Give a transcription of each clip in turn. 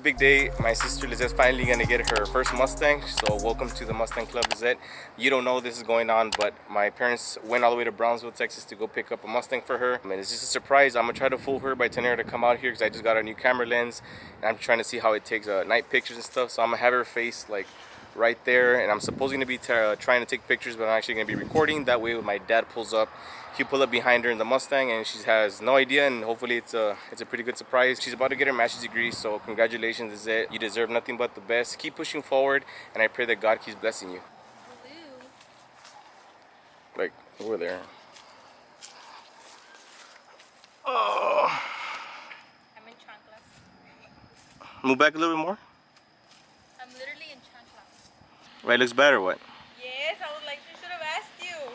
big day. My sister Lizette's finally gonna get her first Mustang. So welcome to the Mustang Club, Lizette. You don't know this is going on, but my parents went all the way to Brownsville, Texas to go pick up a Mustang for her. I mean, it's just a surprise. I'm gonna try to fool her by telling her to come out here because I just got a new camera lens and I'm trying to see how it takes night pictures and stuff. So I'm gonna have her face like right there, and I'm supposed to be trying to take pictures, but I'm actually gonna be recording. That way when my dad pulls up, he'll pull up behind her in the Mustang and she has no idea, and hopefully it's a pretty good surprise. She's about to get her master's degree, so congratulations, Lizette. You deserve nothing but the best. Keep pushing forward, and I pray that God keeps blessing you. Blue. Like over there. Oh. I'm in chanclas. Move back a little bit more. I'm literally in chanclas. Right, looks better. What? Yes, I would like to should have asked you.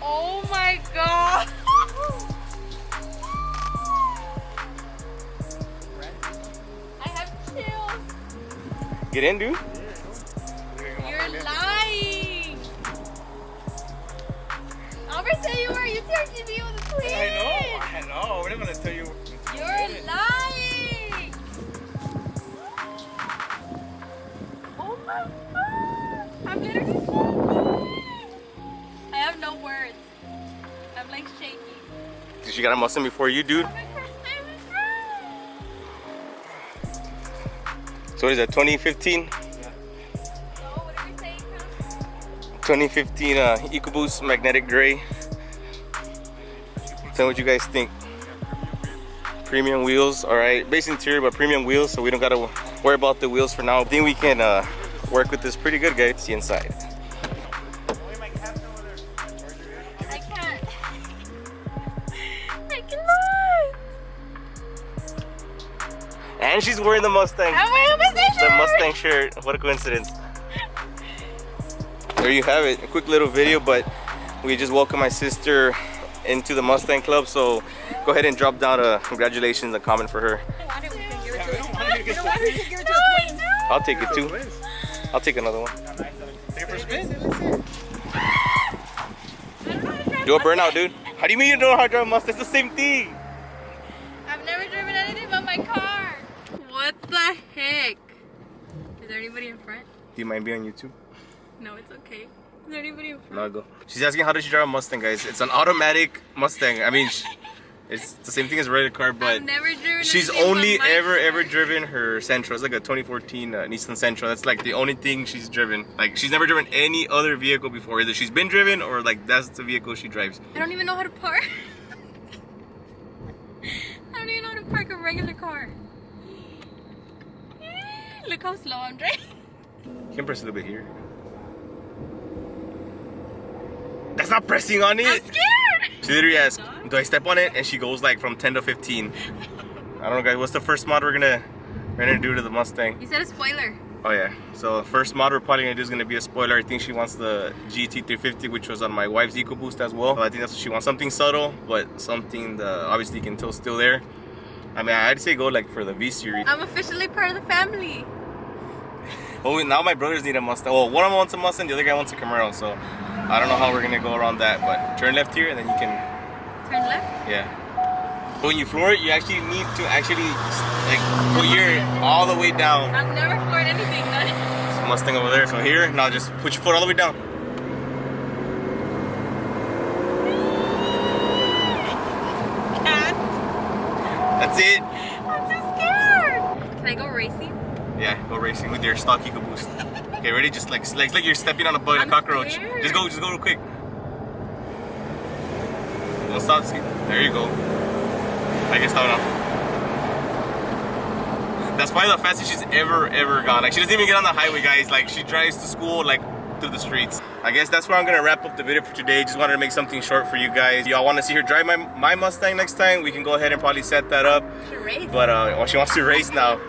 Oh my god! I have chills. Get in, dude. You're lying. Albert said you were. You texted me with a twin. I know. We're not gonna tell you. You're lying. Oh my god! I'm literally shaking. I have no words. I'm like shaking. She got a Mustang before you, dude. So what is that, 2015? Oh, what are you saying, huh? 2015 EcoBoost magnetic gray. Tell me what you guys think. Premium wheels, all right. Base interior, but premium wheels, so we don't gotta worry about the wheels for now. I think we can work with this pretty good, guys. See inside. I can't. I cannot. And she's wearing the Mustang. I'm wearing a Mustang shirt. The Mustang shirt. What a coincidence. There you have it. A quick little video, but we just welcomed my sister into the Mustang Club. So go ahead and drop down a congratulations and comment for her. I'll take it too. I'll take another one. Do a burnout, dude. How do you mean you don't know how to drive a Mustang? It's the same thing. I've never driven anything but my car. What the heck? Is there anybody in front? Do you mind being on YouTube? No, it's okay. Is there anybody in front? No, go. She's asking how does she drive a Mustang, guys. It's an automatic Mustang. I mean, it's the same thing as a regular car, but I've never driven she's anything only but my ever car. driven her Sentra. It's like a 2014 Nissan Sentra. That's like the only thing she's driven. Like she's never driven any other vehicle before. Either she's been driven or like that's the vehicle she drives. I don't even know how to park. I don't even know how to park a regular car. Look how slow I'm driving. You can press a little bit here. That's not pressing on it. I'm scared. She literally asks, do I step on it? And she goes like from 10 to 15. I don't know, guys. What's the first mod we're gonna do to the Mustang? You said a spoiler. Oh yeah. So the first mod we're probably gonna do is gonna be a spoiler. I think she wants the GT350, which was on my wife's EcoBoost as well. So I think that's what she wants. Something subtle, but something that obviously you can tell still there. I mean, I'd say go like for the V series. I'm officially part of the family. Oh, now my brothers need a Mustang. Well, one of them wants a Mustang, the other guy wants a Camaro. So I don't know how we're gonna go around that, but turn left here and then you can. Turn left? Yeah. But when you floor it, you actually need to like put your all the way down. I've never floored anything. There's a Mustang over there. So here, now just put your foot all the way down. Can't. That's it. I'm too scared. Can I go racing? Yeah, go racing with your stock EcoBoost. Okay, ready? Just like it's like you're stepping on a bug, a I'm cockroach. scared. Just go real quick. Don't stop. There you go. I can stop now. That's probably the fastest she's ever gone. Like she doesn't even get on the highway, guys. Like she drives to school like through the streets. I guess that's where I'm gonna wrap up the video for today. Just wanted to make something short for you guys. Y'all want to see her drive my Mustang next time? We can go ahead and probably set that up. She race. But well, she wants to race now.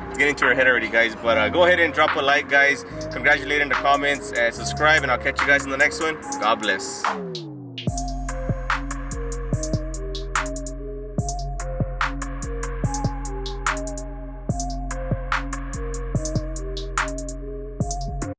It's getting to her head already, guys. But go ahead and drop a like, guys. Congratulate in the comments and subscribe, and I'll catch you guys in the next one. God bless.